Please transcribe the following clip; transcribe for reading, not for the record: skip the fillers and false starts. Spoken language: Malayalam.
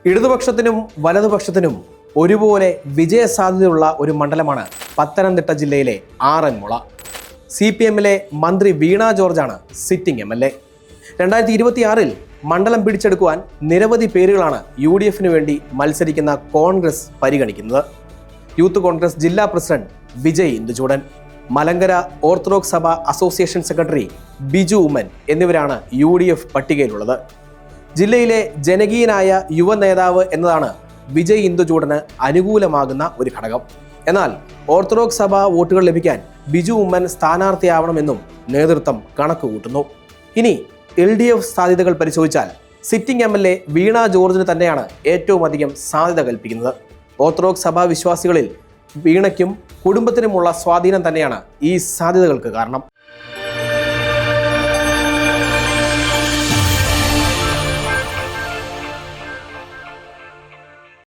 ഇടതുപക്ഷത്തിനും വലതുപക്ഷത്തിനും ഒരുപോലെ വിജയസാധ്യതയുള്ള ഒരു മണ്ഡലമാണ് പത്തനംതിട്ട ജില്ലയിലെ ആറന്മുള. CPM-ലെ മന്ത്രി വീണ ജോർജാണ് സിറ്റിംഗ് MLA. 2026-ൽ മണ്ഡലം പിടിച്ചെടുക്കുവാൻ നിരവധി പേരുകളാണ് UDF-ന് വേണ്ടി മത്സരിക്കുന്ന കോൺഗ്രസ് പരിഗണിക്കുന്നത്. യൂത്ത് കോൺഗ്രസ് ജില്ലാ പ്രസിഡന്റ് വിജയ് ഇന്ദുചൂടൻ, മലങ്കര ഓർത്തഡോക്സ് സഭ അസോസിയേഷൻ സെക്രട്ടറി ബിജു ഉമ്മൻ എന്നിവരാണ് UDF പട്ടികയിലുള്ളത്. ജില്ലയിലെ ജനകീയനായ യുവ നേതാവ് എന്നതാണ് വിജയ് ഇന്ദുചൂടന് അനുകൂലമാകുന്ന ഒരു ഘടകം. എന്നാൽ ഓർത്തഡോക്സ് സഭ വോട്ടുകൾ ലഭിക്കാൻ ബിജു ഉമ്മൻ സ്ഥാനാർത്ഥിയാവണമെന്നും നേതൃത്വം കണക്കുകൂട്ടുന്നു. ഇനി LDF സാധ്യതകൾ പരിശോധിച്ചാൽ സിറ്റിംഗ് MLA വീണ ജോർജിന് തന്നെയാണ് ഏറ്റവും അധികം സാധ്യത കൽപ്പിക്കുന്നത്. ഓർത്തഡോക്സ് സഭാ വിശ്വാസികളിൽ വീണയ്ക്കും കുടുംബത്തിനുമുള്ള സ്വാധീനം തന്നെയാണ് ഈ സാധ്യതകൾക്ക് കാരണം.